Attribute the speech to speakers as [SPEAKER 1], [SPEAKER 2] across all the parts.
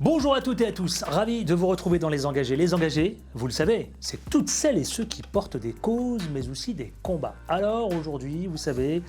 [SPEAKER 1] Bonjour à toutes et à tous, ravi de vous retrouver dans Les Engagés. Les Engagés, vous le savez, c'est toutes celles et ceux qui portent des causes mais aussi des combats. Alors aujourd'hui, vous savez,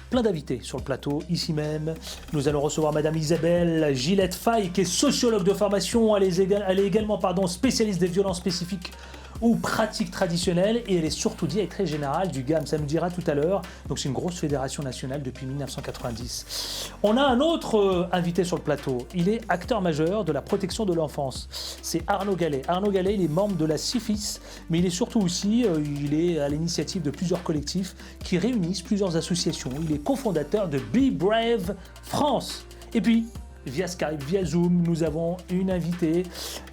[SPEAKER 1] plein d'invités sur le plateau, ici même. Nous allons recevoir Madame Isabelle Gillette-Faye, qui est sociologue de formation. Elle est également spécialiste des violences spécifiques ou pratiques traditionnelles, et elle est surtout directrice générale du GAM, ça nous dira tout à l'heure. Donc c'est une grosse fédération nationale depuis 1990. On a un autre invité sur le plateau, il est acteur majeur de la protection de l'enfance, c'est Arnaud Gallet. Arnaud Gallet, il est membre de la CIFIS, mais il est surtout aussi, il est à l'initiative de plusieurs collectifs qui réunissent plusieurs associations. Il est cofondateur de Be Brave France. Et puis, via Skype, via Zoom, nous avons une invitée.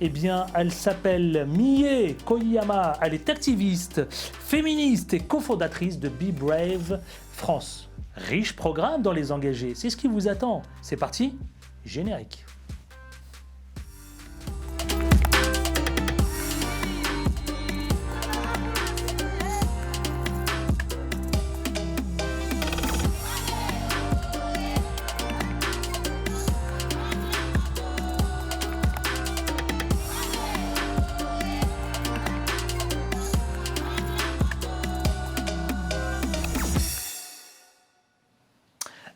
[SPEAKER 1] Eh bien, elle s'appelle Mie Koyama. Elle est activiste, féministe et cofondatrice de Be Brave France. Riche programme dans Les Engagés. C'est ce qui vous attend. C'est parti, générique.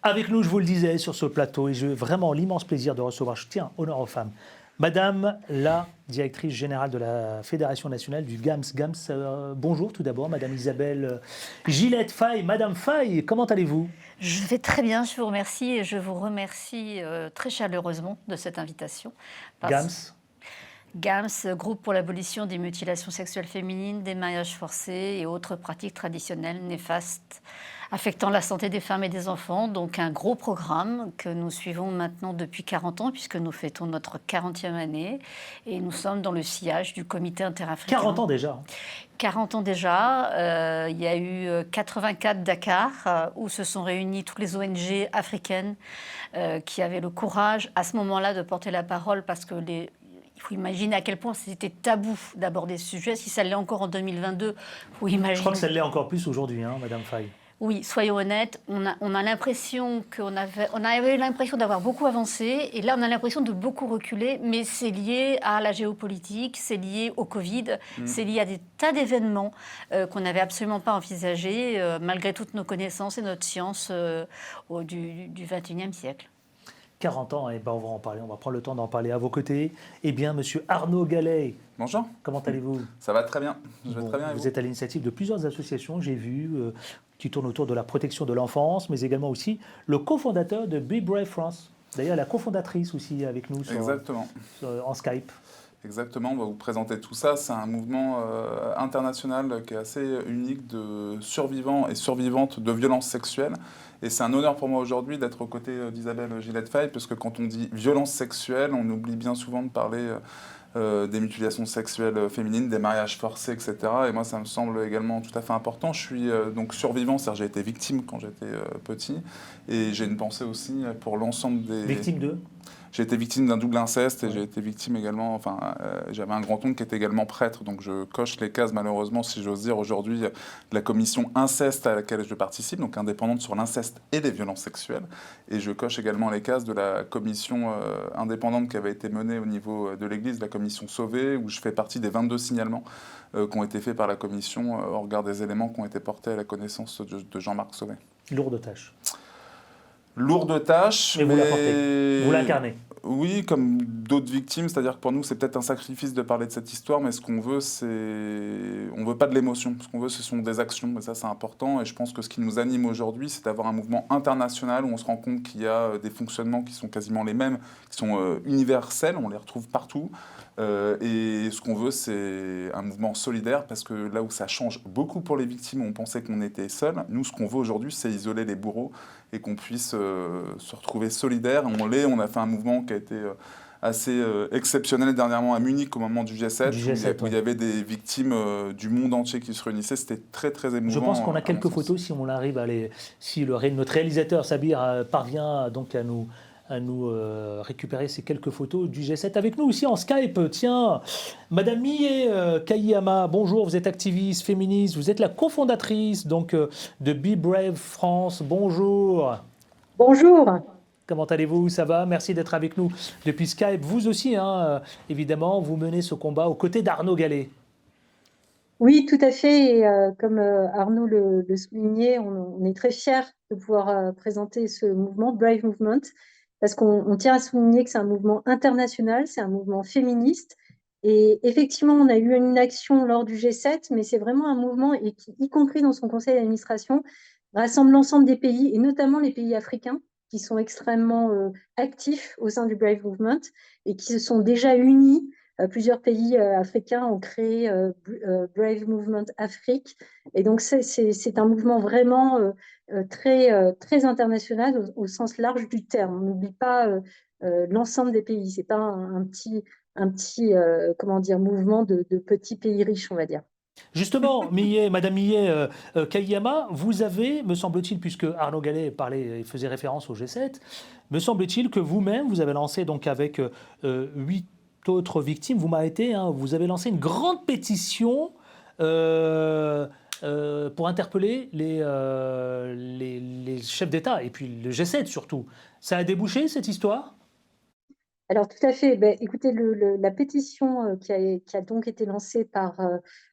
[SPEAKER 1] Avec nous, je vous le disais, sur ce plateau, et j'ai vraiment l'immense plaisir de recevoir, je tiens, honneur aux femmes, Madame la directrice générale de la Fédération nationale du GAMS. Bonjour tout d'abord, Madame Isabelle Gillette-Faye. Madame Faye, comment allez-vous?
[SPEAKER 2] Je vais très bien, je vous remercie, et je vous remercie très chaleureusement de cette invitation. GAMS, Groupe pour l'abolition des mutilations sexuelles féminines, des mariages forcés et autres pratiques traditionnelles néfastes affectant la santé des femmes et des enfants. Donc un gros programme que nous suivons maintenant depuis 40 ans, puisque nous fêtons notre 40e année. Et nous sommes dans le sillage du comité interafricain.
[SPEAKER 1] 40 ans déjà.
[SPEAKER 2] 40 ans déjà. Il y a eu 84 Dakar, où se sont réunies toutes les ONG africaines qui avaient le courage, à ce moment-là, de porter la parole, parce que il faut imaginer à quel point c'était tabou d'aborder ce sujet. Si ça l'est encore en 2022, faut imaginer.
[SPEAKER 1] Je crois que ça l'est encore plus aujourd'hui, hein, Madame Faye.
[SPEAKER 2] Oui, soyons honnêtes, on a l'impression on avait l'impression d'avoir beaucoup avancé, et là on a l'impression de beaucoup reculer, mais c'est lié à la géopolitique, c'est lié au Covid, c'est lié à des tas d'événements qu'on n'avait absolument pas envisagés, malgré toutes nos connaissances et notre science du XXIe siècle.
[SPEAKER 1] 40 ans, et ben on va en parler, on va prendre le temps d'en parler. À vos côtés, eh bien, Monsieur Arnaud Gallet.
[SPEAKER 3] Bonjour.
[SPEAKER 1] Comment allez-vous?
[SPEAKER 3] Ça va très bien.
[SPEAKER 1] Vous êtes à l'initiative de plusieurs associations, j'ai vu, qui tournent autour de la protection de l'enfance, mais également aussi le cofondateur de Be Brave France. D'ailleurs, la cofondatrice aussi avec nous en Skype.
[SPEAKER 3] Exactement, on va vous présenter tout ça. C'est un mouvement international qui est assez unique de survivants et survivantes de violences sexuelles. Et c'est un honneur pour moi aujourd'hui d'être aux côtés d'Isabelle Gillette-Faye, parce que quand on dit violence sexuelle, on oublie bien souvent de parler des mutilations sexuelles féminines, des mariages forcés, etc. Et moi, ça me semble également tout à fait important. Je suis donc survivant, c'est-à-dire j'ai été victime quand j'étais petit. Et j'ai une pensée aussi pour l'ensemble des...
[SPEAKER 1] Victime de ?
[SPEAKER 3] J'ai été victime d'un double inceste, et j'ai été victime également, j'avais un grand-oncle qui était également prêtre, donc je coche les cases malheureusement, si j'ose dire, aujourd'hui, de la commission inceste à laquelle je participe, donc indépendante sur l'inceste et les violences sexuelles. Et je coche également les cases de la commission indépendante qui avait été menée au niveau de l'Église, la commission Sauvé, où je fais partie des 22 signalements qui ont été faits par la commission au regard des éléments qui ont été portés à la connaissance de Jean-Marc Sauvé.
[SPEAKER 1] Lourde tâche.
[SPEAKER 3] Lourde tâche,
[SPEAKER 1] mais vous la portez, vous l'incarnez.
[SPEAKER 3] Oui, comme d'autres victimes, c'est-à-dire que pour nous, c'est peut-être un sacrifice de parler de cette histoire, mais ce qu'on veut, on veut pas de l'émotion. Ce qu'on veut, ce sont des actions, et ça, c'est important. Et je pense que ce qui nous anime aujourd'hui, c'est d'avoir un mouvement international où on se rend compte qu'il y a des fonctionnements qui sont quasiment les mêmes, qui sont universels, on les retrouve partout. Et ce qu'on veut, c'est un mouvement solidaire, parce que là où ça change beaucoup pour les victimes, on pensait qu'on était seuls. Nous, ce qu'on veut aujourd'hui, c'est isoler les bourreaux et qu'on puisse se retrouver solidaires. On a fait un mouvement qui a été assez exceptionnel dernièrement à Munich au moment du G7, où il y avait des victimes du monde entier qui se réunissaient. C'était très, très émouvant.
[SPEAKER 1] Je pense qu'on a quelques photos, si on arrive à si notre réalisateur Sabir parvient donc à nous récupérer ces quelques photos du G7 avec nous aussi en Skype. Tiens, Madame Mie Koyama, bonjour, vous êtes activiste, féministe, vous êtes la cofondatrice donc, de Be Brave France. Bonjour.
[SPEAKER 4] Bonjour.
[SPEAKER 1] Comment allez-vous? Ça va? Merci d'être avec nous depuis Skype. Vous aussi, hein, évidemment, vous menez ce combat aux côtés d'Arnaud Gallet.
[SPEAKER 4] Oui, tout à fait. Et, comme Arnaud le soulignait, on est très fiers de pouvoir présenter ce mouvement, Brave Movement, parce qu'on tient à souligner que c'est un mouvement international, c'est un mouvement féministe. Et effectivement, on a eu une action lors du G7, mais c'est vraiment un mouvement et qui, y compris dans son conseil d'administration, rassemble l'ensemble des pays, et notamment les pays africains, qui sont extrêmement actifs au sein du Brave Movement et qui se sont déjà unis. Plusieurs pays africains ont créé Brave Movement Afrique. Et donc, c'est un mouvement vraiment très international au sens large du terme. On n'oublie pas l'ensemble des pays. Ce n'est pas un petit comment dire, mouvement de petits pays riches, on va dire.
[SPEAKER 1] Justement, Madame Millet Kayama, vous avez, me semble-t-il, puisque Arnaud Gallet parlait et faisait référence au G7, me semble-t-il que vous-même, vous avez lancé donc avec 8 autres victimes, vous avez lancé une grande pétition pour interpeller les chefs d'État et puis le G7 surtout. Ça a débouché cette histoire?
[SPEAKER 4] Alors, tout à fait. Ben, écoutez, la pétition qui a donc été lancée par,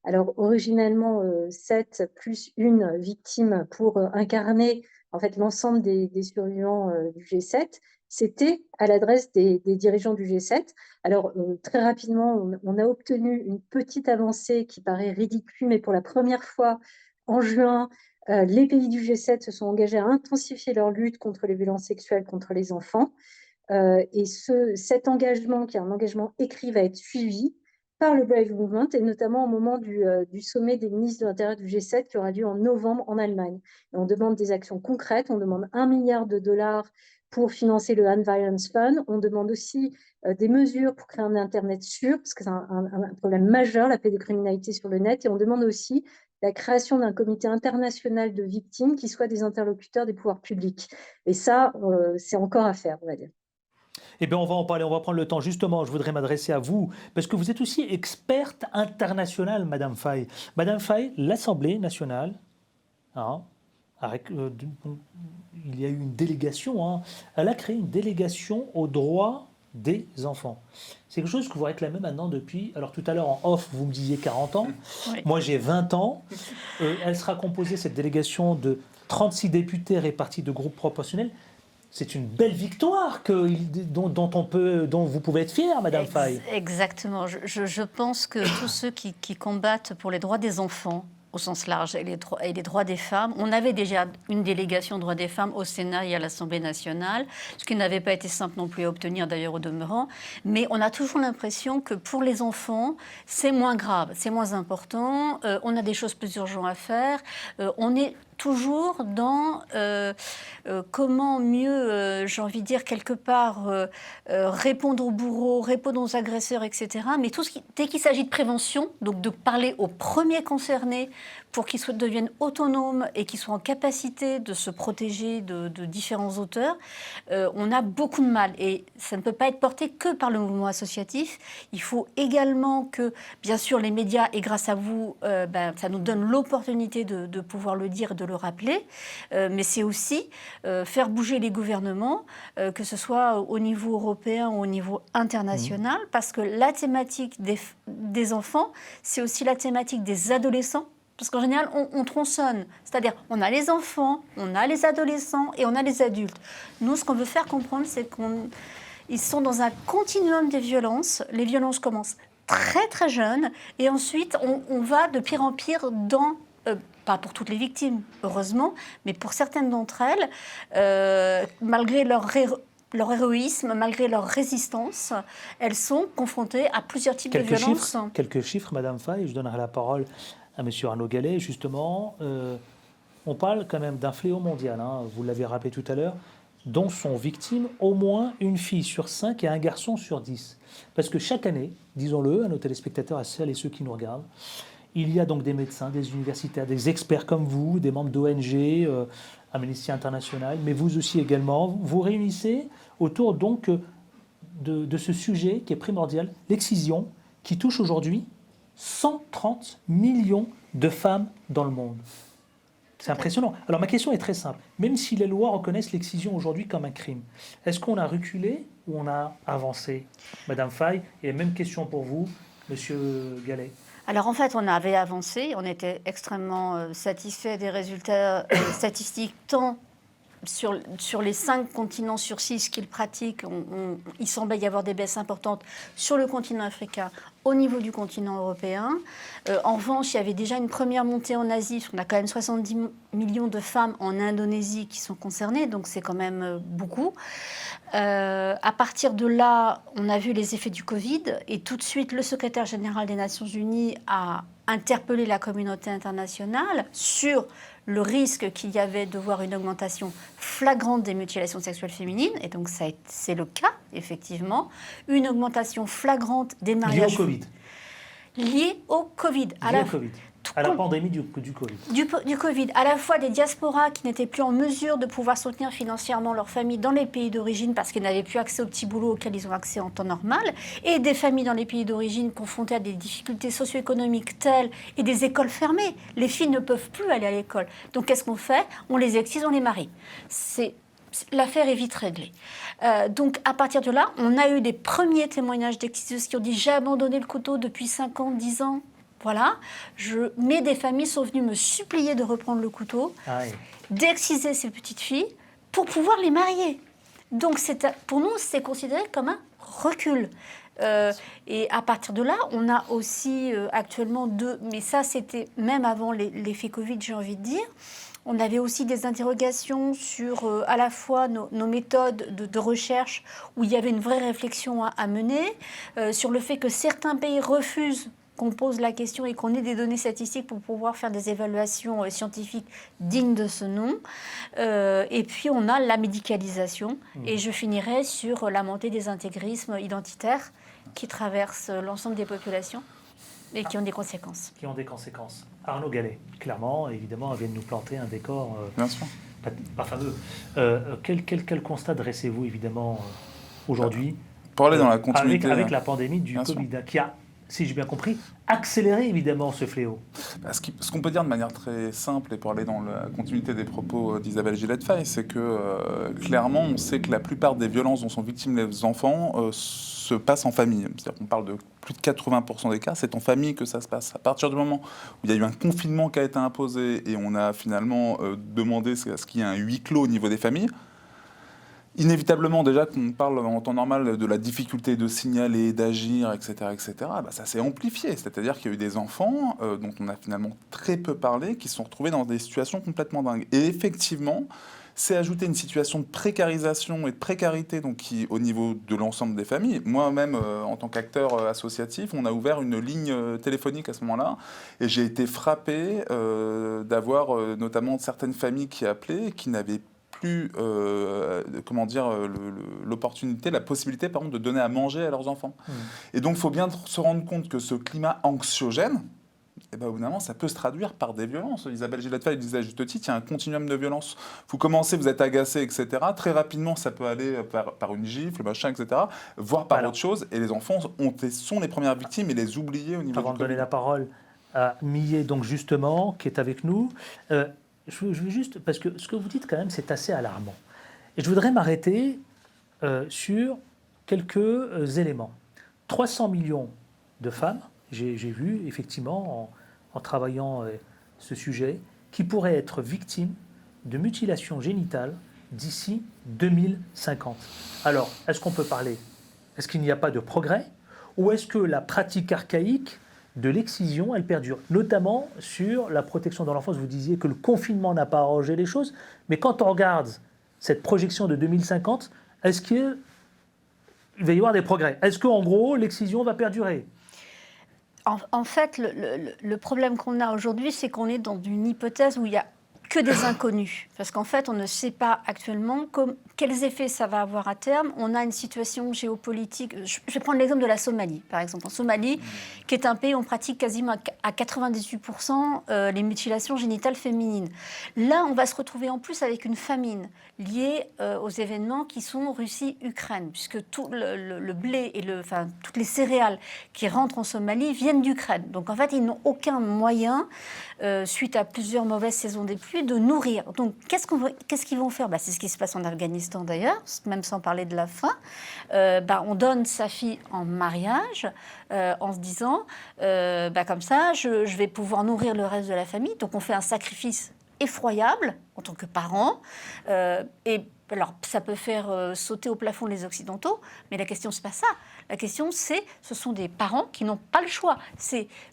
[SPEAKER 4] alors originellement, 7 plus une victime pour incarner en fait l'ensemble des survivants du G7, c'était à l'adresse des dirigeants du G7. Alors, très rapidement, on a obtenu une petite avancée qui paraît ridicule, mais pour la première fois, en juin, les pays du G7 se sont engagés à intensifier leur lutte contre les violences sexuelles contre les enfants. Et cet engagement, qui est un engagement écrit, va être suivi par le Brave Movement, et notamment au moment du sommet des ministres de l'Intérieur du G7 qui aura lieu en novembre en Allemagne. Et on demande des actions concrètes, on demande $1 milliard pour financer le Unviolence Fund, on demande aussi des mesures pour créer un Internet sûr, parce que c'est un problème majeur, la pédocriminalité sur le net, et on demande aussi la création d'un comité international de victimes qui soit des interlocuteurs des pouvoirs publics. Et ça, c'est encore à faire, on va dire.
[SPEAKER 1] Eh bien, on va en parler, on va prendre le temps. Justement, je voudrais m'adresser à vous, parce que vous êtes aussi experte internationale, Madame Faye. Madame Faye, l'Assemblée nationale, hein, il y a eu une délégation, hein, elle a créé une délégation aux droits des enfants. C'est quelque chose que vous réclamez maintenant depuis, alors tout à l'heure en off, vous me disiez 40 ans, oui. Moi j'ai 20 ans. Elle sera composée, cette délégation, de 36 députés répartis de groupes proportionnels. C'est une belle victoire dont vous pouvez être fière, Madame Faye.
[SPEAKER 2] Exactement. Je pense que tous ceux qui combattent pour les droits des enfants, au sens large, et les droits des femmes, on avait déjà une délégation droits des femmes au Sénat et à l'Assemblée nationale, ce qui n'avait pas été simple non plus à obtenir d'ailleurs au demeurant, mais on a toujours l'impression que pour les enfants, c'est moins grave, c'est moins important, on a des choses plus urgentes à faire, on est toujours dans comment mieux, j'ai envie de dire quelque part, répondre aux bourreaux, répondre aux agresseurs, etc. Mais dès qu'il s'agit de prévention, donc de parler aux premiers concernés pour qu'ils deviennent autonomes et qu'ils soient en capacité de se protéger de différents auteurs, on a beaucoup de mal. Et ça ne peut pas être porté que par le mouvement associatif. Il faut également que, bien sûr, les médias, et grâce à vous, ça nous donne l'opportunité de pouvoir le dire et de le rappeler. Mais c'est aussi faire bouger les gouvernements, que ce soit au niveau européen ou au niveau international, parce que la thématique des enfants, c'est aussi la thématique des adolescents. Parce qu'en général, on tronçonne. C'est-à-dire, on a les enfants, on a les adolescents et on a les adultes. Nous, ce qu'on veut faire comprendre, c'est qu'ils sont dans un continuum des violences. Les violences commencent très, très jeunes. Et ensuite, on va de pire en pire dans... pas pour toutes les victimes, heureusement, mais pour certaines d'entre elles, malgré leur héroïsme, malgré leur résistance, elles sont confrontées à plusieurs types de violences.
[SPEAKER 1] Quelques chiffres, Madame Faye, je donnerai la parole à M. Arnaud Gallet, justement. On parle quand même d'un fléau mondial, hein, vous l'avez rappelé tout à l'heure, dont sont victimes au moins une fille sur 5 et un garçon sur 10. Parce que chaque année, disons-le à nos téléspectateurs, à celles et ceux qui nous regardent, il y a donc des médecins, des universitaires, des experts comme vous, des membres d'ONG, Amnesty International, mais vous aussi également, vous réunissez autour donc de ce sujet qui est primordial, l'excision, qui touche aujourd'hui 130 millions de femmes dans le monde. C'est impressionnant. Alors ma question est très simple. Même si les lois reconnaissent l'excision aujourd'hui comme un crime, est-ce qu'on a reculé ou on a avancé, Madame Faye? Et même question pour vous, Monsieur Gallet.
[SPEAKER 2] Alors en fait, on avait avancé, on était extrêmement satisfait des résultats statistiques, tant sur les 5 continents sur 6 qu'ils pratiquent, il semblait y avoir des baisses importantes sur le continent africain, au niveau du continent européen. En revanche, il y avait déjà une première montée en Asie, parce qu'on a quand même 70 millions de femmes en Indonésie qui sont concernées, donc c'est quand même beaucoup. À partir de là, on a vu les effets du Covid, et tout de suite, le secrétaire général des Nations Unies a interpellé la communauté internationale sur le risque qu'il y avait de voir une augmentation flagrante des mutilations sexuelles féminines, et donc c'est le cas, effectivement, une augmentation flagrante des mariages...
[SPEAKER 1] Lié au Covid.
[SPEAKER 2] Lié au Covid.
[SPEAKER 1] À la pandémie du Covid.
[SPEAKER 2] Du Covid, à la fois des diasporas qui n'étaient plus en mesure de pouvoir soutenir financièrement leurs familles dans les pays d'origine parce qu'ils n'avaient plus accès aux petits boulots auxquels ils ont accès en temps normal, et des familles dans les pays d'origine confrontées à des difficultés socio-économiques telles et des écoles fermées. Les filles ne peuvent plus aller à l'école. Donc qu'est-ce qu'on fait? On les excise, on les marie. L'affaire est vite réglée. Donc, à partir de là, on a eu des premiers témoignages d'exciseuses qui ont dit « j'ai abandonné le couteau depuis 5 ans, 10 ans ». Voilà, mais des familles sont venues me supplier de reprendre le couteau, d'exciser ces petites filles pour pouvoir les marier. Donc, pour nous, c'est considéré comme un recul. Et à partir de là, on a aussi actuellement mais ça c'était même avant l'effet Covid, j'ai envie de dire, on avait aussi des interrogations sur à la fois nos méthodes de recherche, où il y avait une vraie réflexion à mener, sur le fait que certains pays refusent qu'on pose la question et qu'on ait des données statistiques pour pouvoir faire des évaluations scientifiques dignes de ce nom. Et puis, on a la médicalisation. Et je finirai sur la montée des intégrismes identitaires qui traversent l'ensemble des populations et qui ont des conséquences.
[SPEAKER 1] Arnaud Gallet, clairement, évidemment, vient de nous planter un décor
[SPEAKER 3] Bien sûr.
[SPEAKER 1] pas fameux. Quel constat dressez-vous, évidemment, aujourd'hui
[SPEAKER 3] pour aller dans la continuité,
[SPEAKER 1] avec la pandémie du Covid, qui a, si j'ai bien compris, accéléré évidemment ce fléau?
[SPEAKER 3] Ce qu'on peut dire de manière très simple, et pour aller dans la continuité des propos d'Isabelle Gillette-Faye, c'est que clairement, on sait que la plupart des violences dont sont victimes les enfants se passent en famille. C'est-à-dire qu'on parle de plus de 80% des cas, c'est en famille que ça se passe. À partir du moment où il y a eu un confinement qui a été imposé et on a finalement demandé à ce qu'il y ait un huis clos au niveau des familles, inévitablement, déjà qu'on parle en temps normal de la difficulté de signaler, d'agir, etc., ça s'est amplifié. C'est-à-dire qu'il y a eu des enfants dont on a finalement très peu parlé, qui se sont retrouvés dans des situations complètement dingues. Et effectivement, c'est ajouter une situation de précarisation et de précarité au niveau de l'ensemble des familles. Moi-même, en tant qu'acteur associatif, on a ouvert une ligne téléphonique à ce moment-là, et j'ai été frappé d'avoir notamment certaines familles qui appelaient et qui n'avaient plus l'opportunité, la possibilité par exemple, de donner à manger à leurs enfants. Et donc il faut bien se rendre compte que ce climat anxiogène, au bout d'un moment, ça peut se traduire par des violences. Isabelle Gillette-Faye disait à juste titre, il y a un continuum de violence. Vous commencez, vous êtes agacé, etc. Très rapidement, ça peut aller par une gifle, machin, etc., voire par autre chose. Et les enfants sont les premières victimes et les oubliés au niveau
[SPEAKER 1] Avant de donner la parole à Millet, donc justement, qui est avec nous, je veux juste, parce que ce que vous dites quand même, c'est assez alarmant. Et je voudrais m'arrêter sur quelques éléments. 300 millions de femmes, j'ai vu effectivement en travaillant ce sujet, qui pourraient être victimes de mutilations génitales d'ici 2050. Alors, est-ce qu'on peut parler? Est-ce qu'il n'y a pas de progrès? Ou est-ce que la pratique archaïque de l'excision, elle perdure, notamment sur la protection de l'enfance? Vous disiez que le confinement n'a pas arrangé les choses, mais quand on regarde cette projection de 2050, est-ce qu'il va y avoir des progrès? Est-ce qu'en gros, l'excision va perdurer?
[SPEAKER 2] En fait, le problème qu'on a aujourd'hui, c'est qu'on est dans une hypothèse où il n'y a que des inconnus. Parce qu'en fait, on ne sait pas actuellement quels effets ça va avoir à terme. On a une situation géopolitique. Je vais prendre l'exemple de la Somalie, par exemple. En Somalie, qui est un pays où on pratique quasiment à 98% les mutilations génitales féminines. Là, on va se retrouver en plus avec une famine liée aux événements qui sont Russie-Ukraine, puisque tout le blé et toutes les céréales qui rentrent en Somalie viennent d'Ukraine. Donc en fait, ils n'ont aucun moyen, suite à plusieurs mauvaises saisons des pluies, continuer de nourrir. Donc, qu'est-ce qu'ils vont faire? C'est ce qui se passe en Afghanistan d'ailleurs, même sans parler de la faim. On donne sa fille en mariage en se disant, comme ça, je vais pouvoir nourrir le reste de la famille. Donc, on fait un sacrifice effroyable en tant que parent. Alors, ça peut faire sauter au plafond les Occidentaux, mais la question, c'est pas ça. La question, ce sont des parents qui n'ont pas le choix.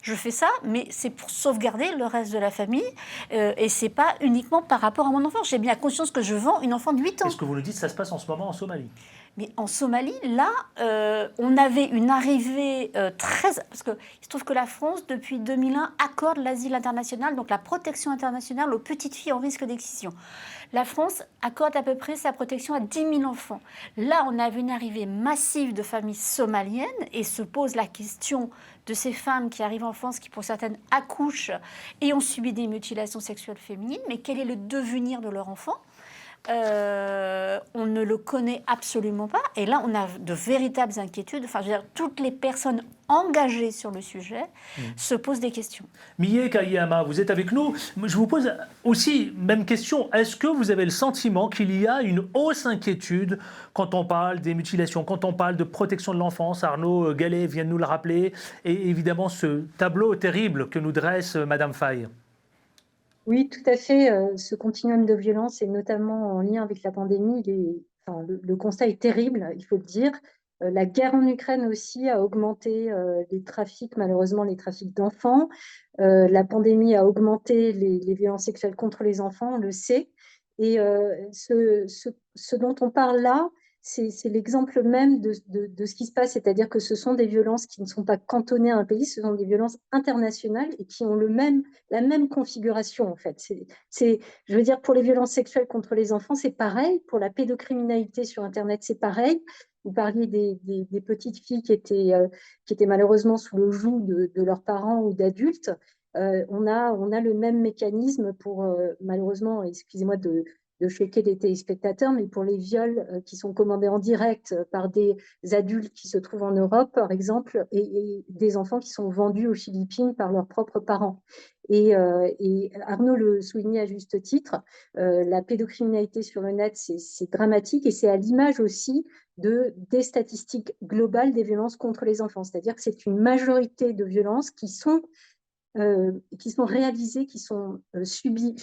[SPEAKER 2] Je fais ça, mais c'est pour sauvegarder le reste de la famille, et c'est pas uniquement par rapport à mon enfant. J'ai bien conscience que je vends une enfant de 8 ans.
[SPEAKER 1] Est-ce que vous nous dites, ça se passe en ce moment en Somalie?
[SPEAKER 2] Mais en Somalie, là, on avait une arrivée parce qu'il se trouve que la France, depuis 2001, accorde l'asile international, donc la protection internationale aux petites filles en risque d'excision. La France accorde à peu près sa protection à 10 000 enfants. Là, on avait une arrivée massive de familles somaliennes et se pose la question de ces femmes qui arrivent en France, qui pour certaines accouchent et ont subi des mutilations sexuelles féminines. Mais quel est le devenir de leur enfant ? On ne le connaît absolument pas. Et là, on a de véritables inquiétudes. Enfin, je veux dire, toutes les personnes engagées sur le sujet se posent des questions.
[SPEAKER 1] Miye Kayama, vous êtes avec nous. Je vous pose aussi, même question, est-ce que vous avez le sentiment qu'il y a une hausse inquiétude quand on parle des mutilations, quand on parle de protection de l'enfance? Arnaud Gallet vient de nous le rappeler. Et évidemment, ce tableau terrible que nous dresse Madame Faye.
[SPEAKER 4] Oui, tout à fait. Ce continuum de violence, et notamment en lien avec la pandémie, le constat est terrible, il faut le dire. La guerre en Ukraine aussi a augmenté les trafics, malheureusement les trafics d'enfants. La pandémie a augmenté les violences sexuelles contre les enfants, on le sait. Et ce dont on parle là, c'est l'exemple même de ce qui se passe, c'est-à-dire que ce sont des violences qui ne sont pas cantonnées à un pays, ce sont des violences internationales et qui ont la même configuration en fait. Je veux dire, pour les violences sexuelles contre les enfants, c'est pareil. Pour la pédocriminalité sur Internet, c'est pareil. Vous parliez des petites filles qui étaient malheureusement sous le joug de leurs parents ou d'adultes. On a le même mécanisme pour, malheureusement, excusez-moi de choquer les téléspectateurs, mais pour les viols qui sont commandés en direct par des adultes qui se trouvent en Europe, par exemple, et des enfants qui sont vendus aux Philippines par leurs propres parents. Et Arnaud le soulignait à juste titre, la pédocriminalité sur le net, c'est dramatique, et c'est à l'image aussi des statistiques globales des violences contre les enfants. C'est-à-dire que c'est une majorité de violences qui sont réalisées, qui sont subies,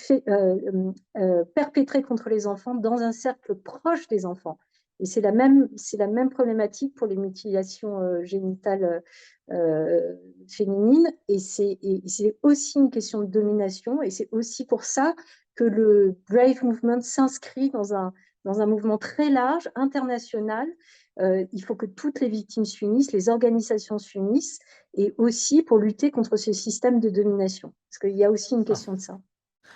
[SPEAKER 4] perpétrées contre les enfants dans un cercle proche des enfants. Et c'est la même problématique pour les mutilations génitales féminines. Et c'est aussi une question de domination. Et c'est aussi pour ça que le Brave Movement s'inscrit dans un mouvement très large, international. Il faut que toutes les victimes s'unissent, les organisations s'unissent, et aussi pour lutter contre ce système de domination. Parce qu'il y a aussi une question de ça.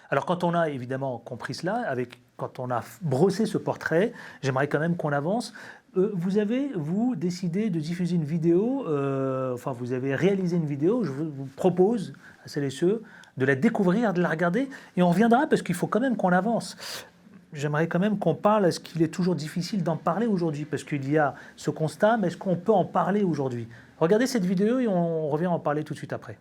[SPEAKER 1] Alors quand on a évidemment compris cela, quand on a brossé ce portrait, j'aimerais quand même qu'on avance. Vous avez, décidé de diffuser une vidéo, vous avez réalisé une vidéo, je vous propose à celles et ceux de la découvrir, de la regarder, et on reviendra parce qu'il faut quand même qu'on avance. J'aimerais quand même qu'on parle, est-ce qu'il est toujours difficile d'en parler aujourd'hui? Parce qu'il y a ce constat, mais est-ce qu'on peut en parler aujourd'hui? Regardez cette vidéo et on revient en parler tout de suite après.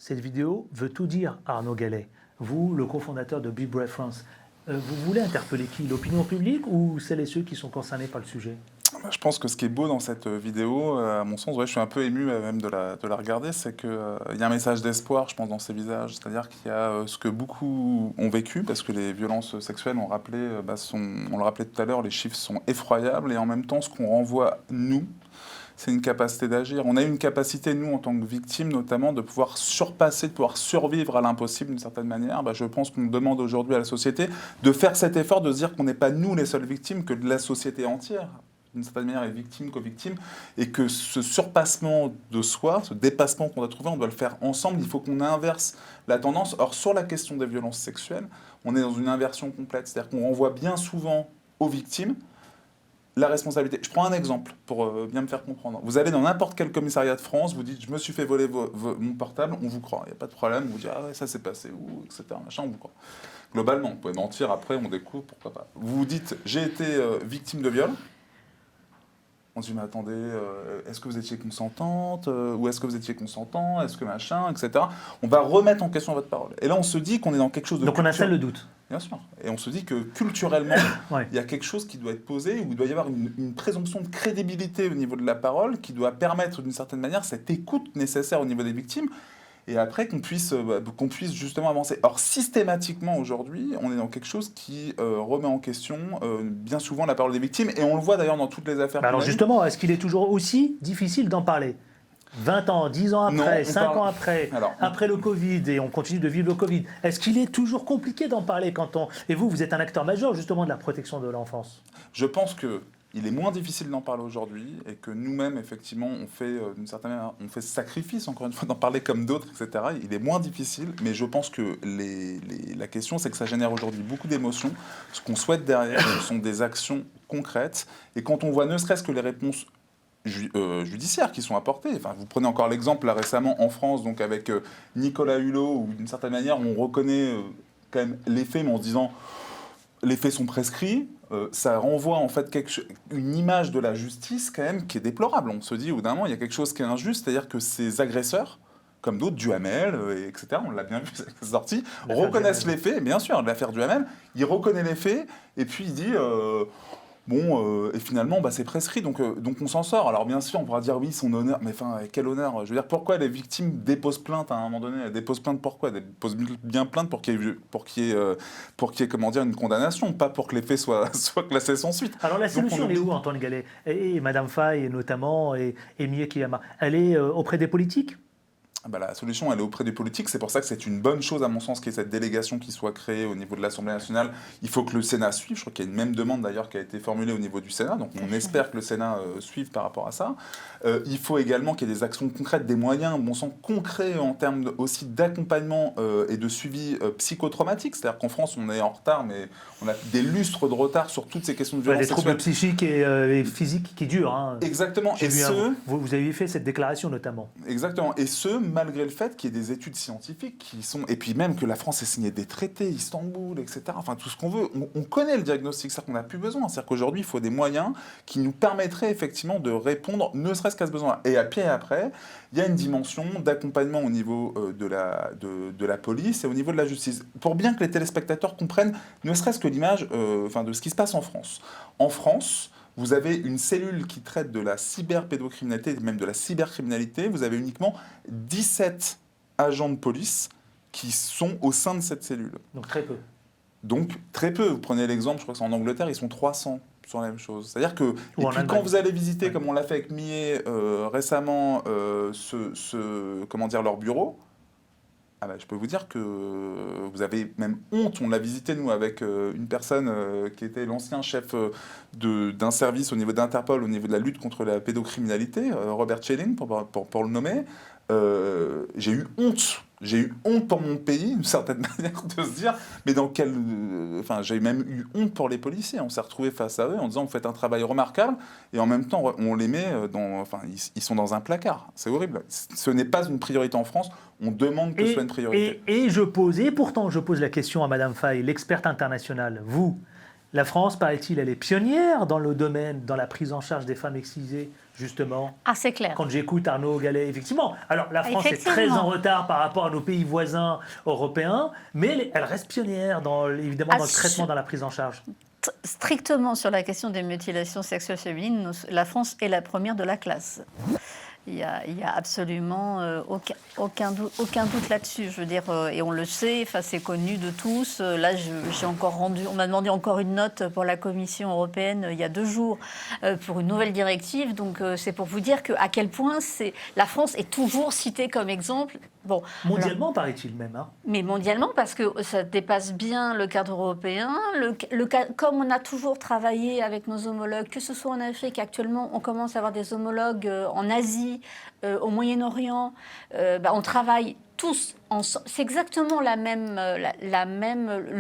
[SPEAKER 1] Cette vidéo veut tout dire, Arnaud Gallet. Vous, le cofondateur de Be Brave France, vous voulez interpeller qui? L'opinion publique ou celles et ceux qui sont concernés par le sujet?
[SPEAKER 3] Je pense que ce qui est beau dans cette vidéo, à mon sens, je suis un peu ému même de la regarder, c'est qu'il y a un message d'espoir, je pense, dans ces visages. C'est-à-dire qu'il y a ce que beaucoup ont vécu, parce que les violences sexuelles, on le rappelait tout à l'heure, les chiffres sont effroyables, et en même temps, ce qu'on renvoie, nous, c'est une capacité d'agir. On a une capacité, nous, en tant que victimes, notamment, de pouvoir surpasser, de pouvoir survivre à l'impossible d'une certaine manière. Je pense qu'on demande aujourd'hui à la société de faire cet effort, de se dire qu'on n'est pas nous les seules victimes, que de la société entière d'une certaine manière, est victime, co-victime, et que ce surpassement de soi, ce dépassement qu'on doit trouver, on doit le faire ensemble. Il faut qu'on inverse la tendance. Or, sur la question des violences sexuelles, on est dans une inversion complète. C'est-à-dire qu'on renvoie bien souvent aux victimes la responsabilité. Je prends un exemple pour bien me faire comprendre. Vous allez dans n'importe quel commissariat de France, vous dites « je me suis fait voler mon portable », on vous croit, il n'y a pas de problème, on vous dit « ah ouais, ça s'est passé où ?» etc. Machin, on vous croit. Globalement, vous pouvez mentir, après on découvre, pourquoi pas. Vous vous dites « j'ai été victime de viol », on se dit « mais attendez, est-ce que vous étiez consentante ou est-ce que vous étiez consentant, est-ce que machin, etc. » On va remettre en question votre parole. Et là, on se dit qu'on est dans quelque chose de
[SPEAKER 1] Donc on installe le doute.
[SPEAKER 3] Bien sûr. Et on se dit que culturellement,
[SPEAKER 1] Ouais.
[SPEAKER 3] il y a quelque chose qui doit être posé, où il doit y avoir une présomption de crédibilité au niveau de la parole, qui doit permettre d'une certaine manière cette écoute nécessaire au niveau des victimes, et après qu'on puisse justement avancer. Or, systématiquement aujourd'hui, on est dans quelque chose qui remet en question bien souvent la parole des victimes, et on le voit d'ailleurs dans toutes les affaires.
[SPEAKER 1] Alors justement, est-ce qu'il est toujours aussi difficile d'en parler ? 20 ans, 10 ans après, 5 ans après, après le Covid, et on continue de vivre le Covid, est-ce qu'il est toujours compliqué d'en parler quand on... Et vous êtes un acteur majeur justement de la protection de l'enfance.
[SPEAKER 3] Je pense qu'il est moins difficile d'en parler aujourd'hui, et que nous-mêmes, effectivement, on fait d'une certaine manière, on fait ce sacrifice, encore une fois, d'en parler comme d'autres, etc. Il est moins difficile, mais je pense que la question, c'est que ça génère aujourd'hui beaucoup d'émotions. Ce qu'on souhaite derrière, ce sont des actions concrètes, et quand on voit ne serait-ce que les réponses judiciaires qui sont apportées. Enfin, vous prenez encore l'exemple là récemment en France, donc avec Nicolas Hulot, où d'une certaine manière on reconnaît quand même les faits, mais en se disant les faits sont prescrits. Ça renvoie en fait une image de la justice quand même qui est déplorable. On se dit au bout d'un moment il y a quelque chose qui est injuste, c'est-à-dire que ces agresseurs, comme d'autres, Duhamel, etc., on l'a bien vu, c'est sorti, reconnaissent les faits, bien sûr, l'affaire Duhamel, il reconnaît les faits, et puis il dit... et finalement, c'est prescrit, donc on s'en sort. Alors bien sûr, on pourra dire oui, son honneur, mais enfin, quel honneur? Je veux dire, pourquoi les victimes déposent plainte à un moment donné? Elles déposent plainte pourquoi? Elles déposent bien plainte pour qu'il y ait, comment dire, une condamnation, pas pour que les faits soient classés sans suite.
[SPEAKER 1] Alors la solution, elle est où, Antoine Gallet? Et Madame Faye, notamment, et Mie Kiyama, elle est auprès des politiques?
[SPEAKER 3] La solution, elle est auprès des politiques. C'est pour ça que c'est une bonne chose, à mon sens, qu'il y ait cette délégation qui soit créée au niveau de l'Assemblée nationale. Il faut que le Sénat suive. Je crois qu'il y a une même demande, d'ailleurs, qui a été formulée au niveau du Sénat. Donc, on espère que le Sénat suive par rapport à ça. Il faut également qu'il y ait des actions concrètes, des moyens, bon sang, concrets en termes aussi d'accompagnement et de suivi psychotraumatique. C'est-à-dire qu'en France, on est en retard, mais on a des lustres de retard sur toutes ces questions de violence sexuelle.
[SPEAKER 1] Des troubles psychiques et physiques qui durent. Hein.
[SPEAKER 3] Exactement.
[SPEAKER 1] Vous avez fait cette déclaration, notamment.
[SPEAKER 3] Exactement. Et malgré le fait qu'il y ait des études scientifiques qui sont... Et puis même que la France ait signé des traités, Istanbul, etc. Enfin, tout ce qu'on veut. On connaît le diagnostic, c'est-à-dire qu'on n'a plus besoin. C'est-à-dire qu'aujourd'hui, il faut des moyens qui nous permettraient effectivement de répondre, ne serait-ce qu'à ce besoin. Et à pied après, il y a une dimension d'accompagnement au niveau de la police et au niveau de la justice. Pour bien que les téléspectateurs comprennent, ne serait-ce que l'image de ce qui se passe en France. En France... Vous avez une cellule qui traite de la cyberpédocriminalité, même de la cybercriminalité. Vous avez uniquement 17 agents de police qui sont au sein de cette cellule.
[SPEAKER 1] Donc très peu.
[SPEAKER 3] Donc très peu. Vous prenez l'exemple, je crois que c'est en Angleterre, ils sont 300 sur la même chose. C'est-à-dire que et puis quand vous allez visiter, comme on l'a fait avec Millet récemment, leur bureau, je peux vous dire que vous avez même honte. On l'a visité, nous, avec une personne qui était l'ancien chef d'un service au niveau d'Interpol, au niveau de la lutte contre la pédocriminalité, Robert Schelling, pour le nommer. J'ai eu honte. J'ai eu honte pour mon pays, d'une certaine manière, de se dire, mais j'ai même eu honte pour les policiers. On s'est retrouvés face à eux en disant, vous faites un travail remarquable, et en même temps, on les met ils sont dans un placard. C'est horrible. Ce n'est pas une priorité en France. On demande que ce soit une priorité.
[SPEAKER 1] Pourtant, je pose la question à Madame Faye, l'experte internationale. Vous, la France, paraît-il, elle est pionnière dans le domaine, dans la prise en charge des femmes excisées, justement.
[SPEAKER 2] Ah, c'est clair.
[SPEAKER 1] Quand j'écoute Arnaud Gallet, effectivement. Alors, la France est très en retard par rapport à nos pays voisins européens, mais elle reste pionnière, évidemment, dans le traitement, dans la prise en charge.
[SPEAKER 2] Strictement sur la question des mutilations sexuelles féminines, la France est la première de la classe. Il y a absolument aucun doute là-dessus. Je veux dire, et on le sait, c'est connu de tous. Là, on m'a demandé encore une note pour la Commission européenne il y a 2 jours pour une nouvelle directive. Donc, c'est pour vous dire à quel point la France est toujours citée comme exemple Bon,
[SPEAKER 1] Mondialement, paraît-il même. Hein.
[SPEAKER 2] mais mondialement, parce que ça dépasse bien le cadre européen. Comme on a toujours travaillé avec nos homologues, que ce soit en Afrique, actuellement, on commence à avoir des homologues en Asie, au Moyen-Orient. On travaille tous ensemble. C'est exactement le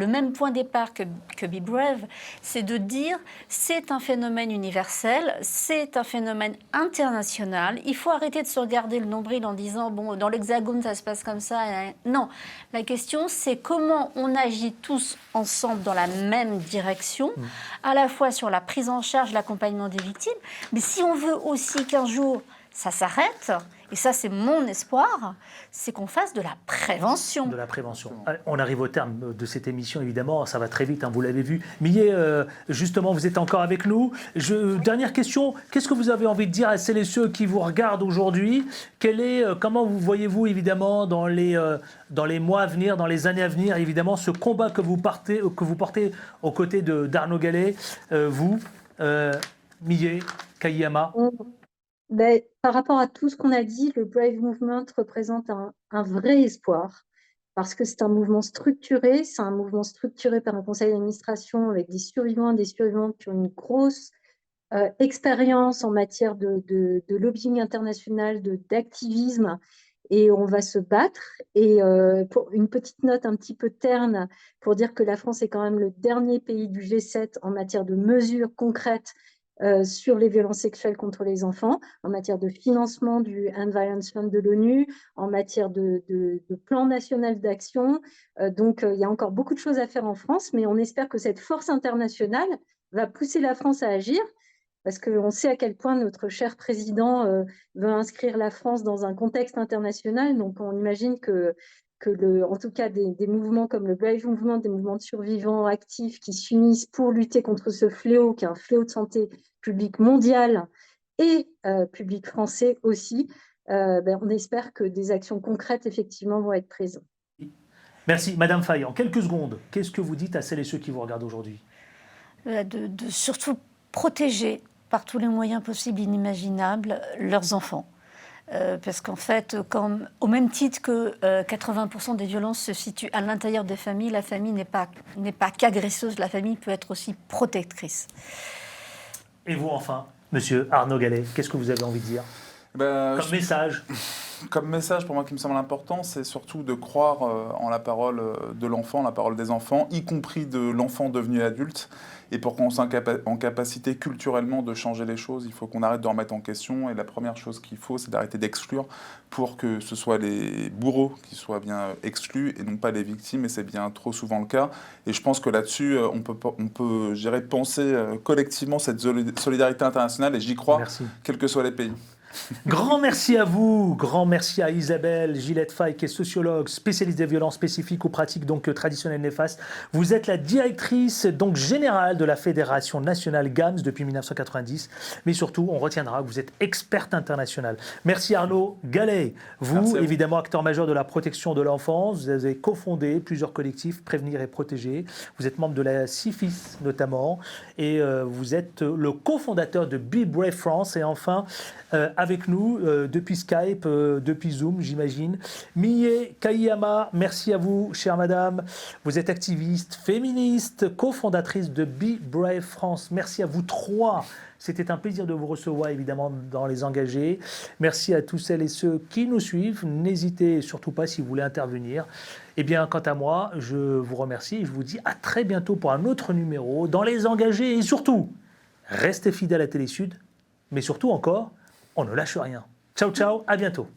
[SPEAKER 2] même point de départ que Be Brave, c'est de dire c'est un phénomène universel, c'est un phénomène international. Il faut arrêter de se regarder le nombril en disant bon, dans l'Hexagone ça se passe comme ça. Non, la question c'est comment on agit tous ensemble dans la même direction, à la fois sur la prise en charge, l'accompagnement des victimes, mais si on veut aussi qu'un jour ça s'arrête, et ça c'est mon espoir, c'est qu'on fasse de la prévention.
[SPEAKER 1] De la prévention. On arrive au terme de cette émission, évidemment, ça va très vite, hein, vous l'avez vu. Millet, justement, vous êtes encore avec nous. Dernière question, qu'est-ce que vous avez envie de dire à celles et ceux qui vous regardent aujourd'hui? Comment vous voyez-vous, évidemment, dans les mois à venir, dans les années à venir, évidemment, ce combat que vous portez aux côtés d'Arnaud Gallet, Millet, Kayiyama?
[SPEAKER 4] Par rapport à tout ce qu'on a dit, le Brave Movement représente un vrai espoir parce que c'est un mouvement structuré, par un conseil d'administration avec des survivants et des survivantes qui ont une grosse expérience en matière de lobbying international, d'activisme, et on va se battre. Et pour une petite note un petit peu terne, pour dire que la France est quand même le dernier pays du G7 en matière de mesures concrètes sur les violences sexuelles contre les enfants, en matière de financement du End Violence Fund de l'ONU, en matière de plan national d'action. Donc, il y a encore beaucoup de choses à faire en France, mais on espère que cette force internationale va pousser la France à agir, parce qu'on sait à quel point notre cher président veut inscrire la France dans un contexte international. Donc, on imagine en tout cas, des mouvements comme le Brave Movement, des mouvements de survivants actifs qui s'unissent pour lutter contre ce fléau, qui est un fléau de santé publique mondial et public français aussi, on espère que des actions concrètes, effectivement, vont être prises.
[SPEAKER 1] Merci. Madame Faye, en quelques secondes, qu'est-ce que vous dites à celles et ceux qui vous regardent aujourd'hui?
[SPEAKER 2] De surtout protéger par tous les moyens possibles et inimaginables leurs enfants. Parce qu'en fait, au même titre que 80% des violences se situent à l'intérieur des familles, la famille n'est pas qu'agresseuse, la famille peut être aussi protectrice.
[SPEAKER 1] Et vous, enfin, monsieur Arnaud Gallet, qu'est-ce que vous avez envie de dire comme message?
[SPEAKER 3] Comme message, pour moi, qui me semble important, c'est surtout de croire en la parole de l'enfant, la parole des enfants, y compris de l'enfant devenu adulte. Et pour qu'on soit en capacité culturellement de changer les choses, il faut qu'on arrête de remettre en question. Et la première chose qu'il faut, c'est d'arrêter d'exclure pour que ce soit les bourreaux qui soient bien exclus et non pas les victimes. Et c'est bien trop souvent le cas. Et je pense que là-dessus, on peut je dirais, penser collectivement cette solidarité internationale. Et j'y crois,
[SPEAKER 1] Merci.
[SPEAKER 3] Quels que soient les pays.
[SPEAKER 1] Grand merci à vous, grand merci à Isabelle Gillette-Faye, qui est sociologue, spécialiste des violences spécifiques ou pratiques donc traditionnelles néfastes. Vous êtes la directrice donc générale de la Fédération nationale GAMS depuis 1990, mais surtout on retiendra que vous êtes experte internationale. Merci Arnaud Gallet, vous évidemment acteur majeur de la protection de l'enfance, vous avez cofondé plusieurs collectifs Prévenir et Protéger, vous êtes membre de la CIFIS notamment, et vous êtes le cofondateur de Be Brave France, et enfin avec nous depuis Skype, depuis Zoom, j'imagine. Millet Kayiyama, merci à vous, chère madame. Vous êtes activiste, féministe, cofondatrice de Be Brave France. Merci à vous trois. C'était un plaisir de vous recevoir, évidemment, dans Les Engagés. Merci à tous celles et ceux qui nous suivent. N'hésitez surtout pas si vous voulez intervenir. Eh bien, quant à moi, je vous remercie et je vous dis à très bientôt pour un autre numéro dans Les Engagés. Et surtout, restez fidèles à Télé Sud, mais surtout encore, on ne lâche rien. Ciao, ciao, à bientôt.